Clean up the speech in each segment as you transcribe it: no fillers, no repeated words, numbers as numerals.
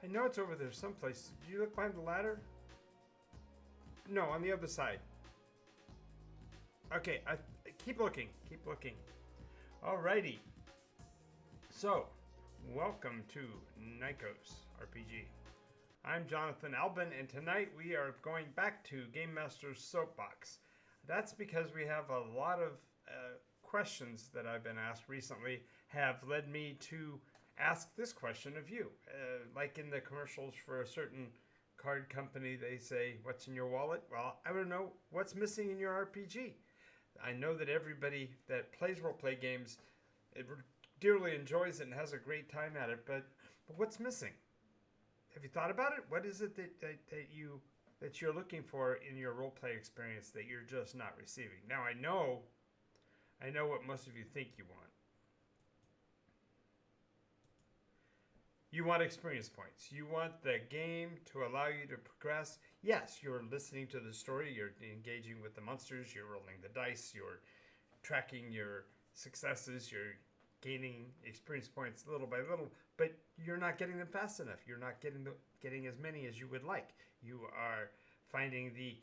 I know it's over there someplace. Did you look behind the ladder? No, on the other side. Okay, keep looking. Keep looking. Alrighty. So, welcome to NycosRPG. I'm Jonathan Albin, and tonight we are going back to Game Master's Soapbox. That's because we have a lot of questions that I've been asked recently have led me to ask this question of you. Like in the commercials for a certain card company, they say, "What's in your wallet?" Well, I want to know what's missing in your RPG. I know that everybody that plays role-play games dearly enjoys it and has a great time at it, but what's missing? Have you thought about it? What is it that you're looking for in your role-play experience that you're just not receiving? Now, I know what most of you think you want. You want experience points. You want the game to allow you to progress. Yes, you're listening to the story. You're engaging with the monsters. You're rolling the dice. You're tracking your successes. You're gaining experience points little by little, but you're not getting them fast enough. You're not getting as many as you would like. You are finding the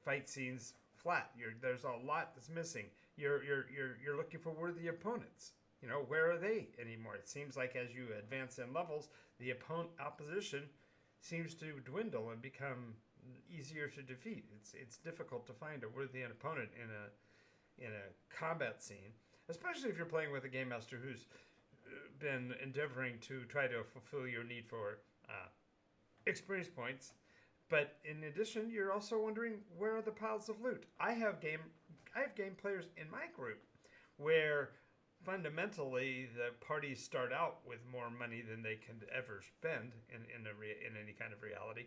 fight scenes flat. There's a lot that's missing. You're looking for worthy opponents. You know, where are they anymore? It seems like as you advance in levels, the opposition seems to dwindle and become easier to defeat. It's difficult to find a worthy opponent in a combat scene, especially if you're playing with a game master who's been endeavoring to try to fulfill your need for experience points. But in addition, you're also wondering, where are the piles of loot? I have game players in my group where fundamentally the parties start out with more money than they can ever spend in any kind of reality.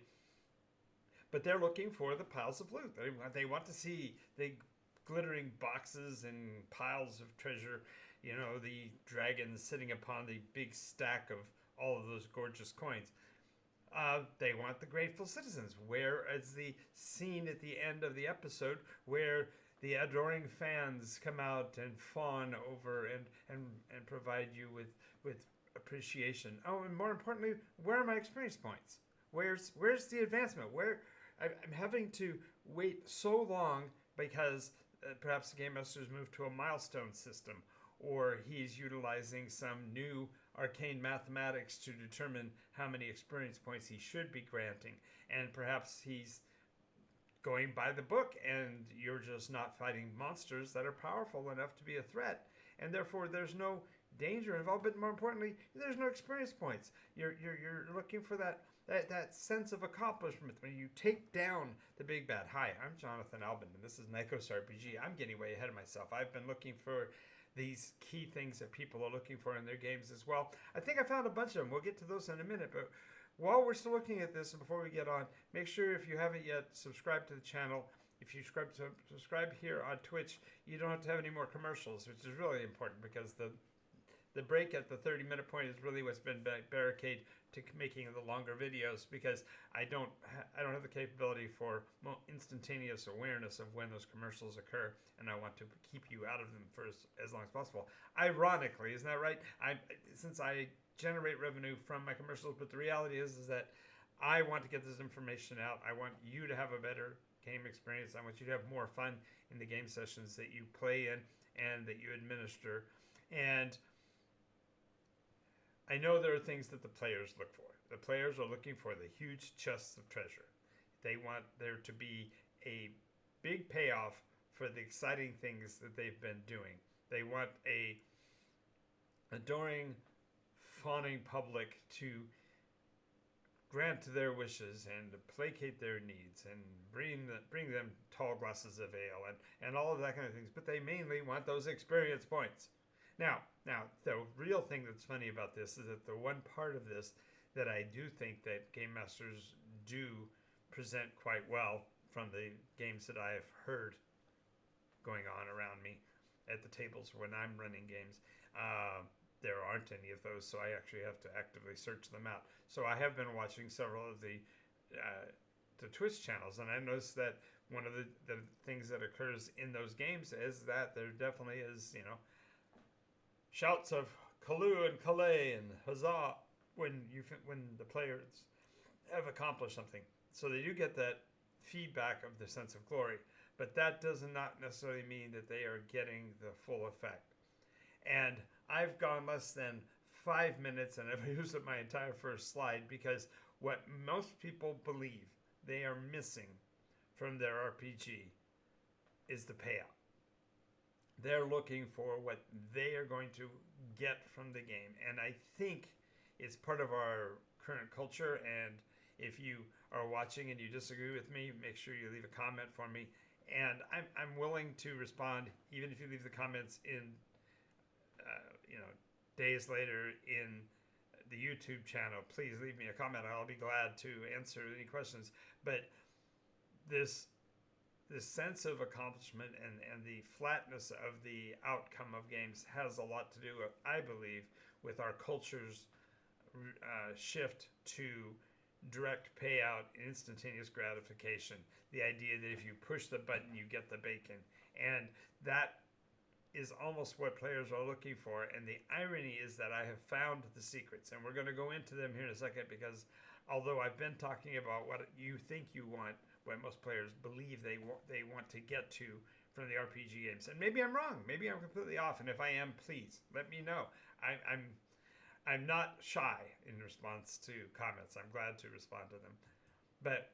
But they're looking for the piles of loot. They want to see the glittering boxes and piles of treasure, the dragons sitting upon the big stack of all of those gorgeous coins. They want the grateful citizens. Where is the scene at the end of the episode where the adoring fans come out and fawn over and provide you with appreciation? Oh, and more importantly, where are my experience points? Where's the advancement? Where I'm having to wait so long because perhaps the game master's moved to a milestone system, or he's utilizing some new arcane mathematics to determine how many experience points he should be granting, and perhaps he's going by the book and you're just not fighting monsters that are powerful enough to be a threat, and therefore there's no danger involved, but more importantly, there's no experience points. You're looking for that sense of accomplishment when you take down the big bad. Hi, I'm Jonathan Albin, and this is NycosRPG. I'm getting way ahead of myself. I've been looking for these key things that people are looking for in their games as well. I think I found a bunch of them. We'll get to those in a minute, but while we're still looking at this and before we get on, make sure if you haven't yet, subscribe to the channel. If you subscribe here on Twitch, you don't have to have any more commercials, which is really important because the break at the 30-minute point is really what's been barricade to making the longer videos, because I don't have the capability for instantaneous awareness of when those commercials occur, and I want to keep you out of them for as long as possible. Ironically, isn't that right? Since I generate revenue from my commercials, but the reality is that I want to get this information out. I want you to have a better game experience. I want you to have more fun in the game sessions that you play in and that you administer. And I know there are things that the players look for. The players are looking for the huge chests of treasure. They want there to be a big payoff for the exciting things that they've been doing. They want a adoring, fawning public to grant their wishes and placate their needs and bring them tall glasses of ale and all of that kind of things. But they mainly want those experience points. Now, the real thing that's funny about this is that the one part of this that I do think that game masters do present quite well from the games that I have heard going on around me at the tables when I'm running games, there aren't any of those, so I actually have to actively search them out. So I have been watching several of the Twitch channels, and I noticed that one of the things that occurs in those games is that there definitely is, shouts of Kalu and Calais and huzzah when the players have accomplished something. So they do get that feedback of the sense of glory, but that does not necessarily mean that they are getting the full effect. And I've gone less than 5 minutes and I've used up my entire first slide because what most people believe they are missing from their RPG is the payout. They're looking for what they are going to get from the game. And I think it's part of our current culture. And if you are watching and you disagree with me, make sure you leave a comment for me. And I'm willing to respond, even if you leave the comments in, days later in the YouTube channel. Please leave me a comment. I'll be glad to answer any questions. But this sense of accomplishment and the flatness of the outcome of games has a lot to do, I believe, with our culture's shift to direct payout, instantaneous gratification. The idea that if you push the button, you get the bacon. And that is almost what players are looking for. And the irony is that I have found the secrets. And we're going to go into them here in a second because although I've been talking about what you think you want, what most players believe they want to get to from the RPG games. And maybe I'm wrong. Maybe I'm completely off. And if I am, please let me know. I'm not shy in response to comments. I'm glad to respond to them. But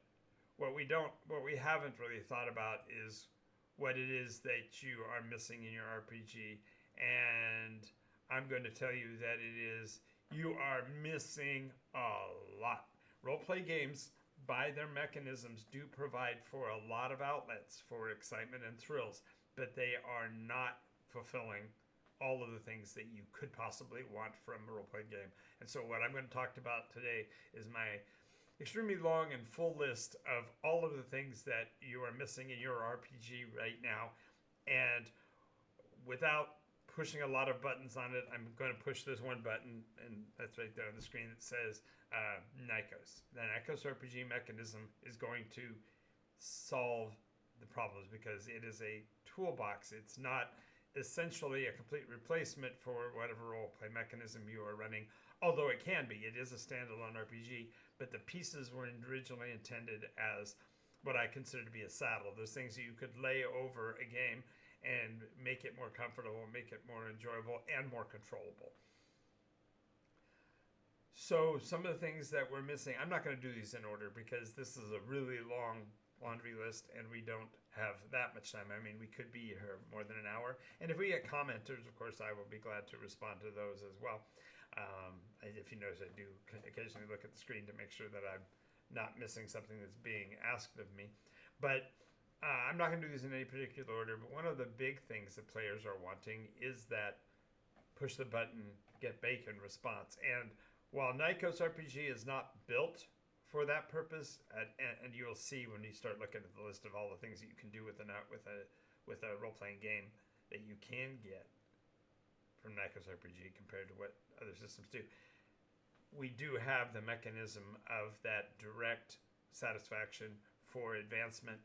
what we haven't really thought about is what it is that you are missing in your RPG. And I'm going to tell you that it is you are missing a lot. Role-play games, by their mechanisms, do provide for a lot of outlets for excitement and thrills, but they are not fulfilling all of the things that you could possibly want from a role-playing game. And so what I'm going to talk about today is my extremely long and full list of all of the things that you are missing in your RPG right now. And without pushing a lot of buttons on it, I'm going to push this one button, and that's right there on the screen that says Nykos. The NycosRPG mechanism is going to solve the problems because it is a toolbox. It's not essentially a complete replacement for whatever role-play mechanism you are running, although it can be. It is a standalone RPG, but the pieces were originally intended as what I consider to be a saddle. Those things that you could lay over a game and make it more comfortable, make it more enjoyable, and more controllable. So some of the things that we're missing, I'm not going to do these in order because this is a really long laundry list and we don't have that much time. I mean, we could be here more than an hour. And if we get commenters, of course, I will be glad to respond to those as well. If you notice, I do occasionally look at the screen to make sure that I'm not missing something that's being asked of me. But I'm not going to do these in any particular order, but one of the big things that players are wanting is that push the button, get bacon response. And while NycosRPG is not built for that purpose, and you'll see when you start looking at the list of all the things that you can do with a role-playing game that you can get from NycosRPG compared to what other systems do, we do have the mechanism of that direct satisfaction for advancement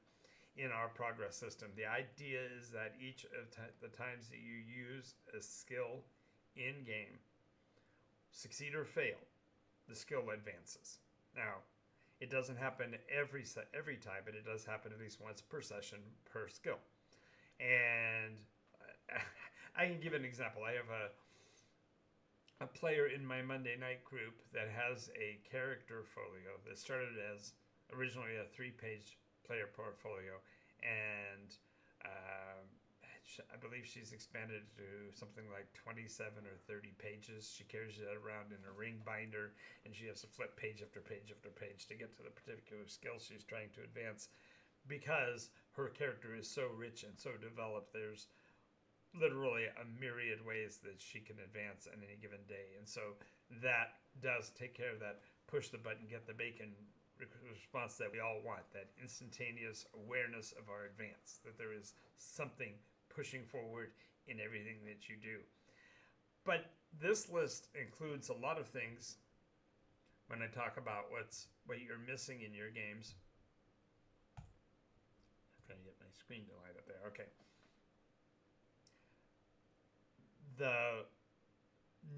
in our progress system. The idea is that each of the times that you use a skill in game, succeed or fail, the skill advances. Now, it doesn't happen every time, but it does happen at least once per session per skill. And I can give an example. I have a player in my Monday night group that has a character folio that started as originally a 3-page player portfolio, and I believe she's expanded to something like 27 or 30 pages. She carries it around in a ring binder, and she has to flip page after page after page to get to the particular skill she's trying to advance because her character is so rich and so developed. There's literally a myriad ways that she can advance on any given day, and so that does take care of that push the button, get the bacon response that we all want, that instantaneous awareness of our advance, that there is something pushing forward in everything that you do. But this list includes a lot of things when I talk about what you're missing in your games. I'm trying to get my screen to light up there. Okay.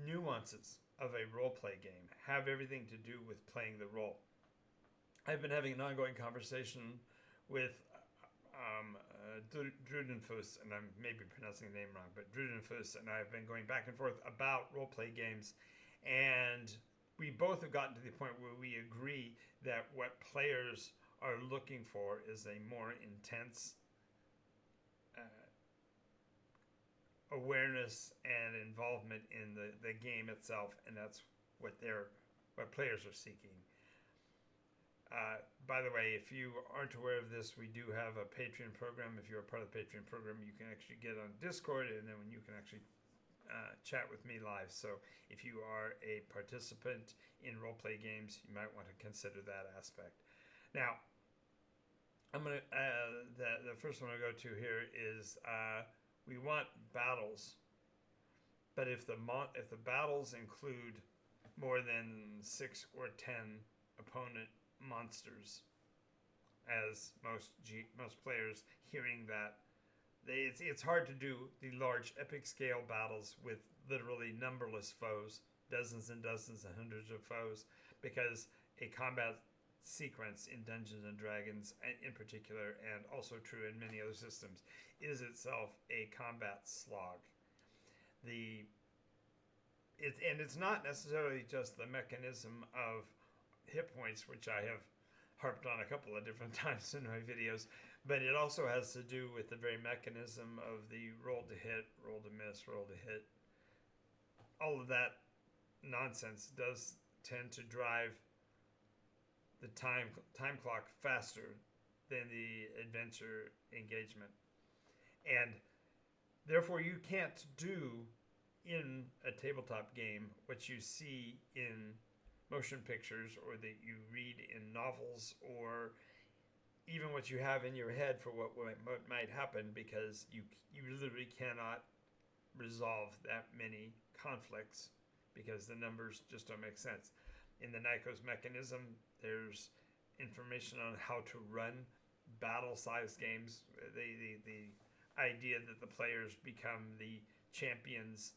nuances of a role play game have everything to do with playing the role. I've been having an ongoing conversation with Drudenfuss, and I'm maybe pronouncing the name wrong, but Drudenfuss and I have been going back and forth about role play games, and we both have gotten to the point where we agree that what players are looking for is a more intense awareness and involvement in the game itself, and that's what players are seeking. By the way, if you aren't aware of this, we do have a Patreon program. If you're a part of the Patreon program, you can actually get on Discord, and then you can actually chat with me live. So if you are a participant in role-play games, you might want to consider that aspect. Now, I'm gonna the first one I go to here is we want battles, but if the battles include more than 6 or 10 opponent monsters, as most players hearing that, it's hard to do the large epic scale battles with literally numberless foes, dozens and dozens and hundreds of foes, because a combat sequence in Dungeons and Dragons in particular, and also true in many other systems, is itself a combat slog. It's not necessarily just the mechanism of hit points, which I have harped on a couple of different times in my videos, but it also has to do with the very mechanism of the roll to hit, roll to miss, roll to hit. All of that nonsense does tend to drive the time clock faster than the adventure engagement, and therefore you can't do in a tabletop game what you see in motion pictures, or that you read in novels, or even what you have in your head for what might happen, because you literally cannot resolve that many conflicts because the numbers just don't make sense. In the Nycos mechanism, there's information on how to run battle-sized games. The idea that the players become the champions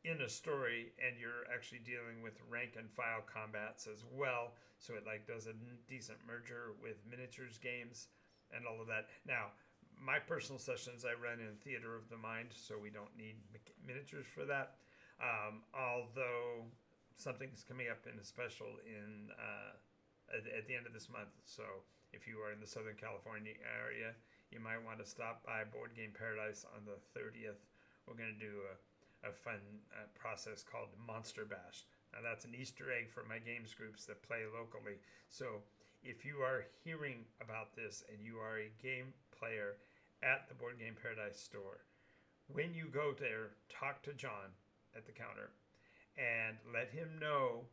in a story, and you're actually dealing with rank and file combats as well, so it does a decent merger with miniatures games and all of that. Now, my personal sessions I run in Theater of the Mind, so we don't need miniatures for that. Although something's coming up in a special at the end of this month, so if you are in the Southern California area, you might want to stop by Board Game Paradise on the 30th. We're going to do a fun process called Monster Bash. Now that's an Easter egg for my games groups that play locally. So if you are hearing about this and you are a game player at the Board Game Paradise store, when you go there, talk to John at the counter and let him know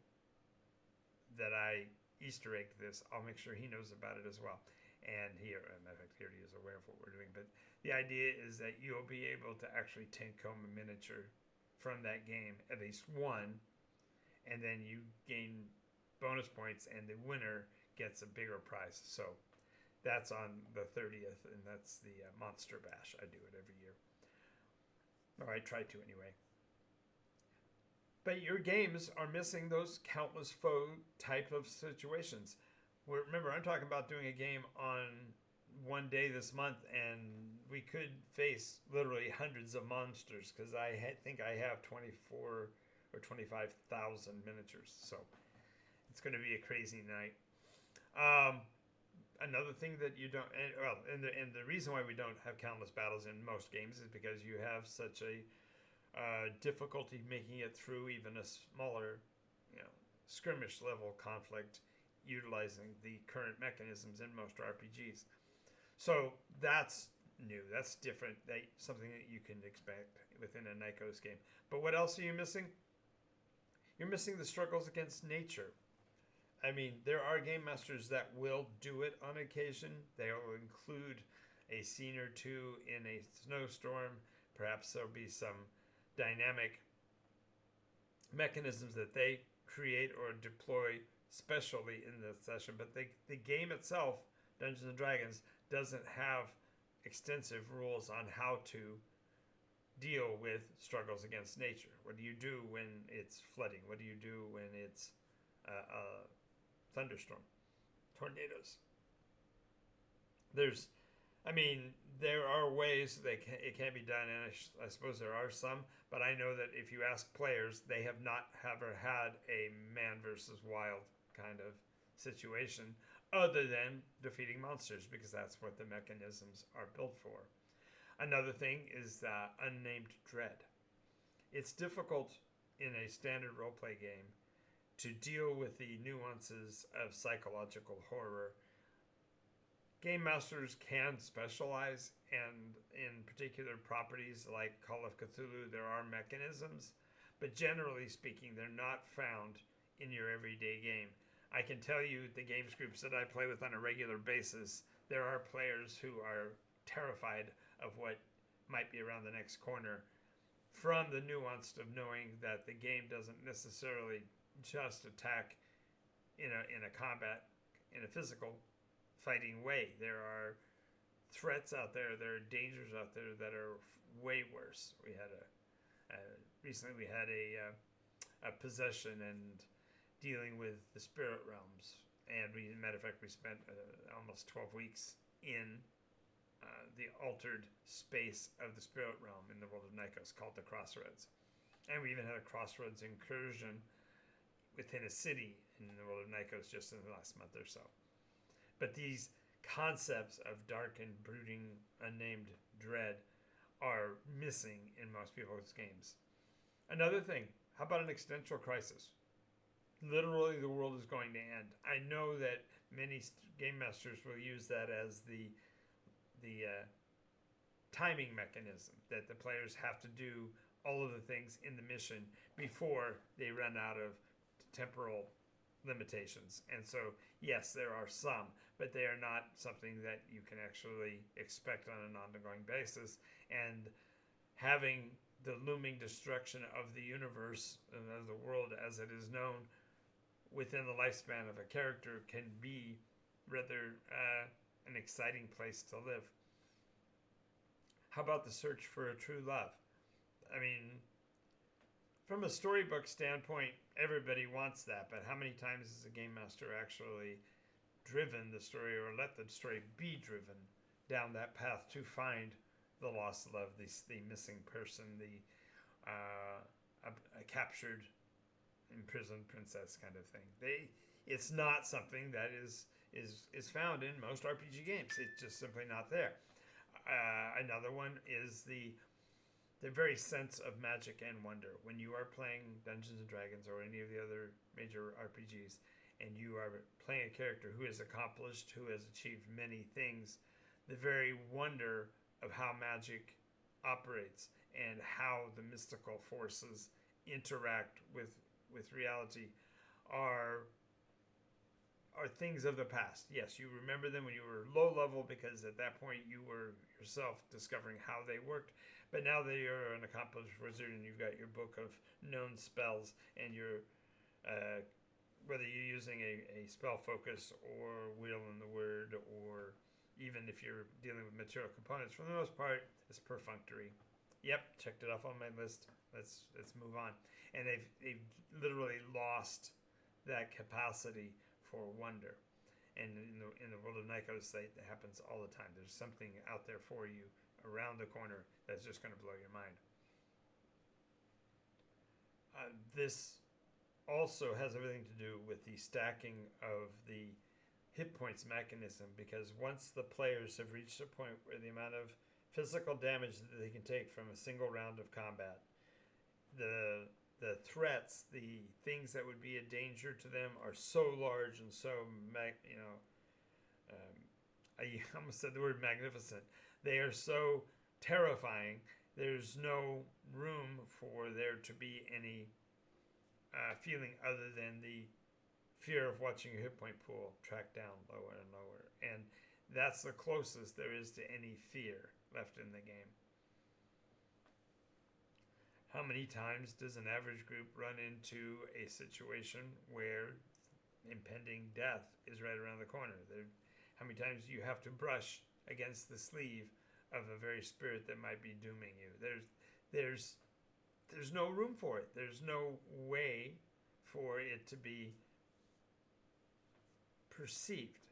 that I Easter egged this. I'll make sure he knows about it as well. And here, matter of fact, here he is aware of what we're doing. But the idea is that you'll be able to actually take home a miniature from that game, at least one, and then you gain bonus points, and the winner gets a bigger prize. So that's on the 30th, and that's the Monster Bash. I do it every year. Or I try to anyway. But your games are missing those countless foe type of situations. Remember, I'm talking about doing a game on one day this month, and we could face literally hundreds of monsters, because I think I have 24 or 25,000 miniatures. So it's going to be a crazy night. Another thing that you don't, and the reason why we don't have countless battles in most games is because you have such a difficulty making it through even a smaller, skirmish level conflict, utilizing the current mechanisms in most RPGs. So that's new. That's different. That's something that you can expect within a Nycos game. But what else are you missing? You're missing the struggles against nature. I mean, there are game masters that will do it on occasion. They will include a scene or two in a snowstorm. Perhaps there'll be some dynamic mechanisms that they create or deploy specially in the session. But the game itself, Dungeons & Dragons, doesn't have extensive rules on how to deal with struggles against nature? What do you do when it's flooding? What do you do when it's a thunderstorm, tornadoes? There's, I mean, there are ways that it can be done, and I suppose there are some. But I know that if you ask players, they have not ever had a man versus wild kind of situation, other than defeating monsters, because that's what the mechanisms are built for. Another thing is unnamed dread. It's difficult in a standard roleplay game to deal with the nuances of psychological horror. Game masters can specialize, and in particular properties like Call of Cthulhu, there are mechanisms, but generally speaking, they're not found in your everyday game. I can tell you, the games groups that I play with on a regular basis, there are players who are terrified of what might be around the next corner, from the nuance of knowing that the game doesn't necessarily just attack in a combat, in a physical fighting way. There are threats out there, there are dangers out there that are way worse. We had recently we had a possession and dealing with the spirit realms, and matter of fact, we spent almost 12 weeks in the altered space of the spirit realm in the world of Nykos, called the Crossroads. And we even had a Crossroads incursion within a city in the world of Nykos just in the last month or so. But these concepts of dark and brooding, unnamed dread are missing in most people's games. Another thing, how about an existential crisis? Literally, the world is going to end. I know that many game masters will use that as the timing mechanism, that the players have to do all of the things in the mission before they run out of temporal limitations. And so, yes, there are some, but they are not something that you can actually expect on an ongoing basis. And having the looming destruction of the universe and of the world as it is known within the lifespan of a character can be rather an exciting place to live. How about the search for a true love? I mean, from a storybook standpoint, everybody wants that, but how many times has a game master actually driven the story, or let the story be driven down that path to find the lost love, the missing person, a captured, imprisoned princess kind of thing? It's not something that is found in most RPG games. It's just simply not there. Another one is the very sense of magic and wonder. When you are playing Dungeons and Dragons or any of the other major RPGs, and you are playing a character who is accomplished, who has achieved many things, the very wonder of how magic operates and how the mystical forces interact with reality are things of the past. Yes, you remember them when you were low level, because at that point you were yourself discovering how they worked. But now that you're an accomplished wizard and you've got your book of known spells, and you're whether you're using a spell focus or wheel in the word, or even if you're dealing with material components, for the most part, it's perfunctory. Yep, checked it off on my list. Let's move on. And they've literally lost that capacity for wonder. And in the world of Nykos, that happens all the time. There's something out there for you around the corner that's just going to blow your mind. This also has everything to do with the stacking of the hit points mechanism, because once the players have reached a point where the amount of physical damage that they can take from a single round of combat, the threats, the things that would be a danger to them, are so large and so I almost said the word magnificent. They are so terrifying. There's no room for there to be any feeling other than the fear of watching your hit point pool track down lower and lower. And that's the closest there is to any fear left in the game. How many times does an average group run into a situation where impending death is right around the corner? How many times do you have to brush against the sleeve of a very spirit that might be dooming you? there's no room for it. There's no way for it to be perceived.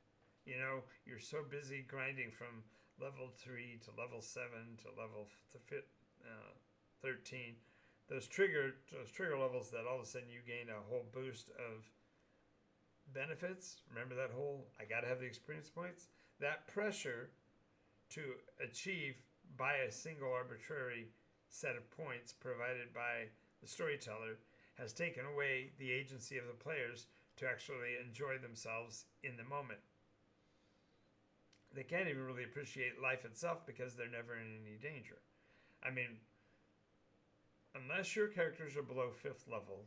You're so busy grinding from level 3 to level 7 to level 13. Those trigger levels that all of a sudden you gain a whole boost of benefits. Remember that whole I got to have the experience points? That pressure to achieve by a single arbitrary set of points provided by the storyteller has taken away the agency of the players to actually enjoy themselves in the moment. They can't even really appreciate life itself because they're never in any danger. I mean, unless your characters are below 5th level,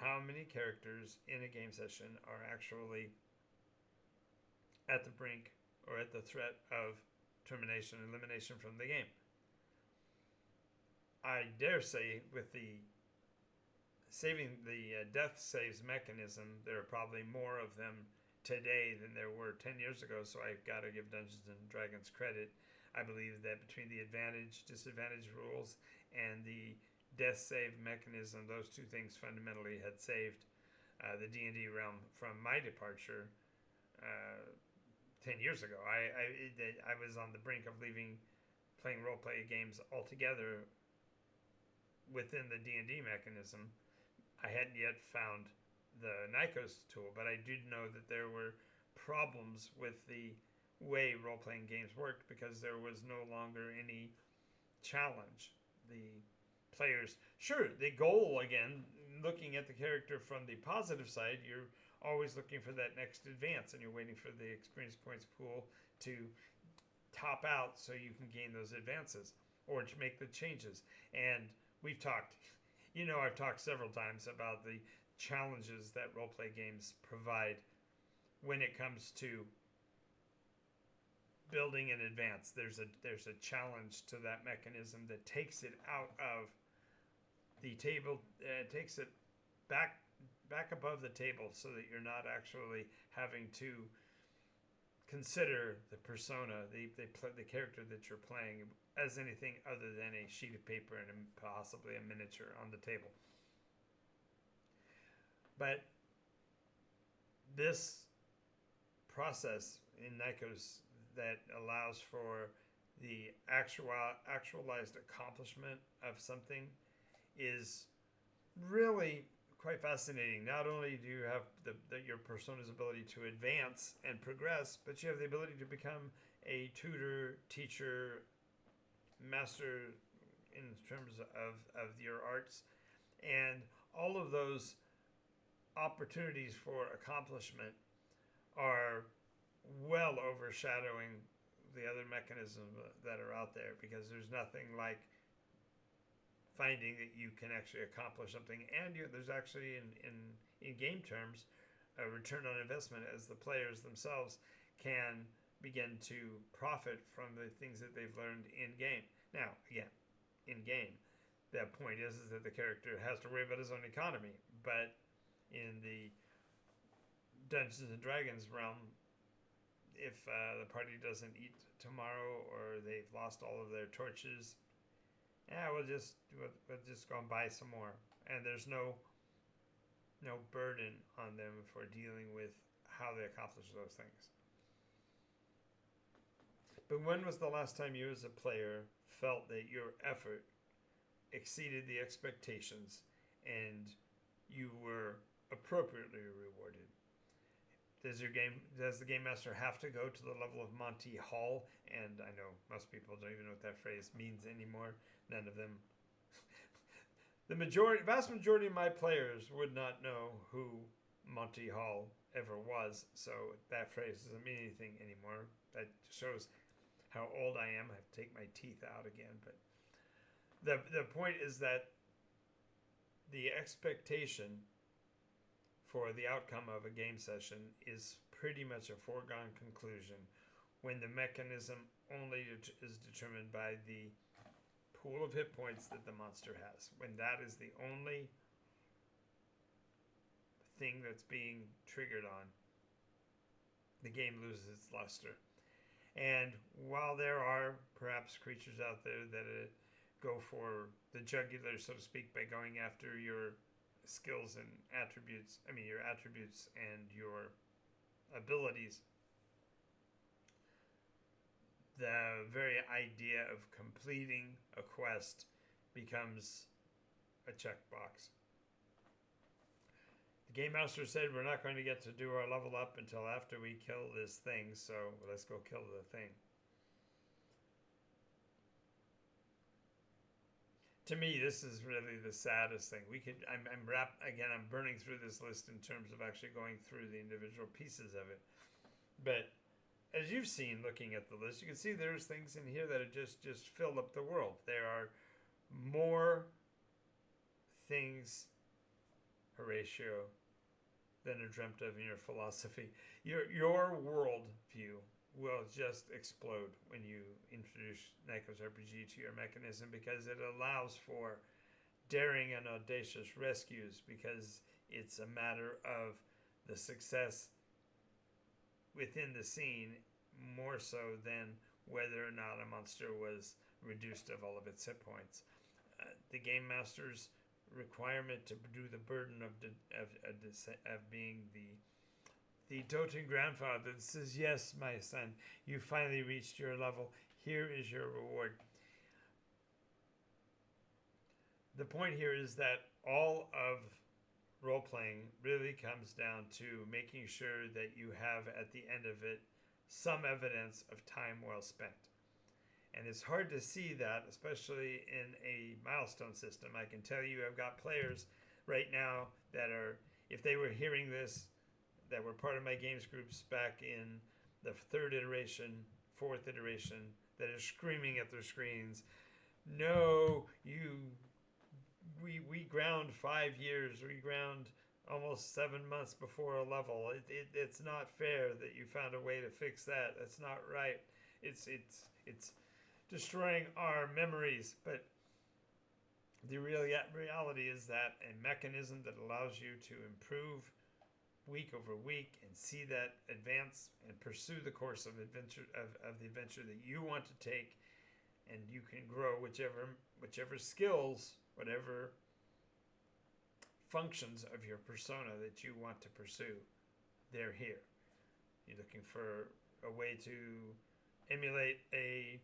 how many characters in a game session are actually at the brink or at the threat of termination, elimination from the game? I dare say with the saving the death saves mechanism, there are probably more of them today than there were 10 years ago, so I've got to give Dungeons and Dragons credit. I believe that between the advantage, disadvantage rules and the death save mechanism, those two things fundamentally had saved the D&D realm from my departure 10 years ago. I was on the brink of leaving playing role-play games altogether within the D&D mechanism. I hadn't yet found the Nycos tool, but I did know that there were problems with the way role-playing games worked because there was no longer any challenge. The players, sure, the goal, again, looking at the character from the positive side, you're always looking for that next advance and you're waiting for the experience points pool to top out so you can gain those advances or to make the changes. And we've talked, I've talked several times about the challenges that role-play games provide when it comes to building an advance. There's a challenge to that mechanism that takes it out of the table, takes it back above the table so that you're not actually having to consider the persona, the character that you're playing as anything other than a sheet of paper and possibly a miniature on the table. But this process in Nycos that allows for the actualized accomplishment of something is really quite fascinating. Not only do you have your persona's ability to advance and progress, but you have the ability to become a tutor, teacher, master in terms of your arts, and all of those opportunities for accomplishment are well overshadowing the other mechanisms that are out there, because there's nothing like finding that you can actually accomplish something, and there's actually in game terms a return on investment, as the players themselves can begin to profit from the things that they've learned in game. Now, again, in game, the point is that the character has to worry about his own economy, but in the Dungeons and Dragons realm, if the party doesn't eat tomorrow or they've lost all of their torches, we'll just go and buy some more, and there's no burden on them for dealing with how they accomplish those things. But when was the last time you as a player felt that your effort exceeded the expectations and you were appropriately rewarded? Does the game master have to go to the level of Monty Hall? And I know most people don't even know what that phrase means anymore. None of them. The vast majority of my players would not know who Monty Hall ever was, so that phrase doesn't mean anything anymore. That shows how old I am. I have to take my teeth out again. But the point is that the expectation for the outcome of a game session is pretty much a foregone conclusion when the mechanism only is determined by the pool of hit points that the monster has. When that is the only thing that's being triggered on, the game loses its luster. And while there are perhaps creatures out there that go for the jugular, so to speak, by going after your skills and attributes. I mean, your attributes and your abilities. The very idea of completing a quest becomes a checkbox. The Game Master said we're not going to get to do our level up until after we kill this thing, so let's go kill the thing. To me, this is really the saddest thing. I'm burning through this list in terms of actually going through the individual pieces of it. But as you've seen looking at the list, you can see there's things in here that are just fill up the world. There are more things, Horatio, than are dreamt of in your philosophy. Your world view will just explode when you introduce NycosRPG to your mechanism, because it allows for daring and audacious rescues, because it's a matter of the success within the scene more so than whether or not a monster was reduced of all of its hit points. The Game Master's requirement to do the burden of being the doting grandfather that says, yes, my son, you finally reached your level. Here is your reward. The point here is that all of role-playing really comes down to making sure that you have at the end of it some evidence of time well spent. And it's hard to see that, especially in a milestone system. I can tell you I've got players right now that are, if they were hearing this, that were part of my games groups back in the third iteration, fourth iteration, that are screaming at their screens, no, we ground 5 years, we ground almost 7 months before a level. It's not fair that you found a way to fix that. That's not right. It's destroying our memories. But the reality is that a mechanism that allows you to improve week over week and see that advance and pursue the course of adventure of the adventure that you want to take, and you can grow whichever skills, whatever functions of your persona that you want to pursue, they're here. You're looking for a way to emulate a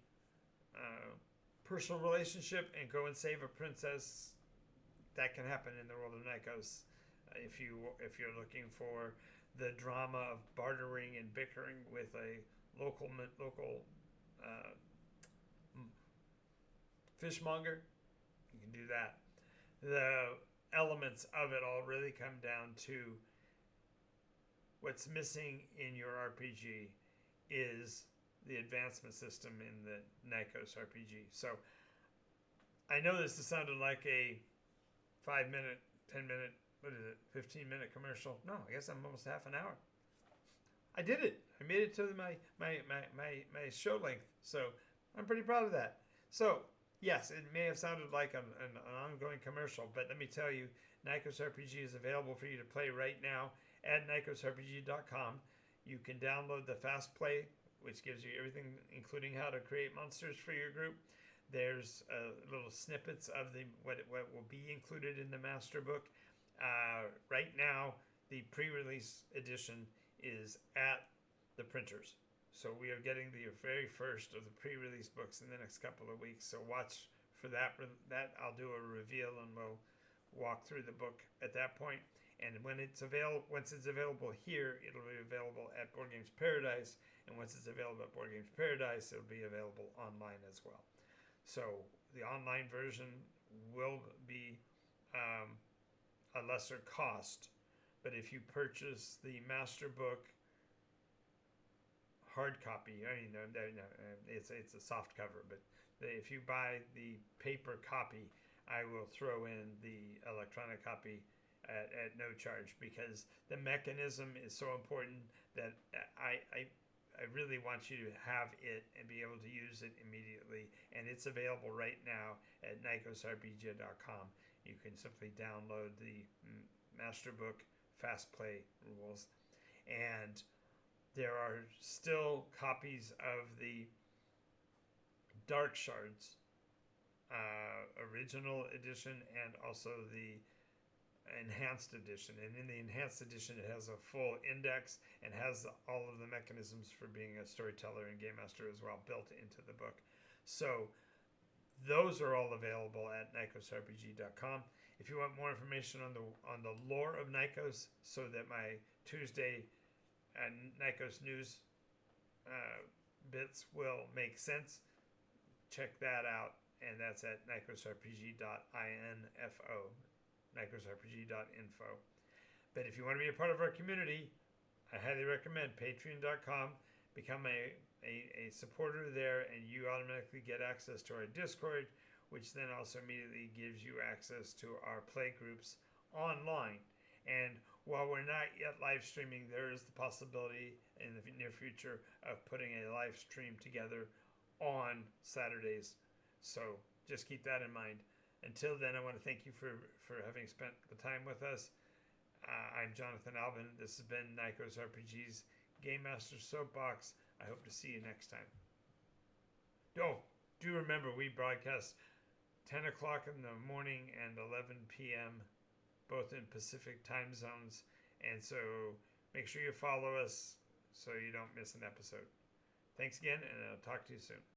personal relationship and go and save a princess. That can happen in the world of Nikos. If you're looking for the drama of bartering and bickering with a local fishmonger, you can do that. The elements of it all really come down to what's missing in your RPG is the advancement system in the NycosRPG. So I know this has sounded like a 5-minute, 10-minute, 15-minute commercial. No, I guess I'm almost half an hour. I did it. I made it to my show length. So I'm pretty proud of that. So yes, it may have sounded like an ongoing commercial, but let me tell you, NycosRPG is available for you to play right now at NycosRPG.com. You can download the Fast Play, which gives you everything, including how to create monsters for your group. There's little snippets of what will be included in the master book. Right now, the pre-release edition is at the printers. So we are getting the very first of the pre-release books in the next couple of weeks. So watch for that. I'll do a reveal and we'll walk through the book at that point. And when once it's available here, it'll be available at Board Games Paradise. And once it's available at Board Games Paradise, it'll be available online as well. So the online version will be a lesser cost. But if you purchase the master book hard copy, it's a soft cover, but if you buy the paper copy, I will throw in the electronic copy at no charge, because the mechanism is so important that I really want you to have it and be able to use it immediately. And it's available right now at NycosRPG.com. You can simply download the master book Fast Play rules, and there are still copies of the Dark Shards original edition and also the enhanced edition. And in the enhanced edition, it has a full index and has all of the mechanisms for being a storyteller and game master as well built into the book. So those are all available at NycosRPG.com. If you want more information on the lore of Nykos, so that my Tuesday Nykos news bits will make sense, check that out, and that's at NycosRPG.info, NycosRPG.info. But if you want to be a part of our community, I highly recommend Patreon.com. Become a supporter there, and you automatically get access to our Discord, which then also immediately gives you access to our play groups online. And while we're not yet live streaming, there is the possibility in the near future of putting a live stream together on Saturdays. So just keep that in mind. Until then, I want to thank you for having spent the time with us. I'm Jonathan Alvin. This has been NycosRPG's Game Master Soapbox. I hope to see you next time. Oh, do remember we broadcast 10 o'clock in the morning and 11 p.m. both in Pacific time zones. And so make sure you follow us so you don't miss an episode. Thanks again, and I'll talk to you soon.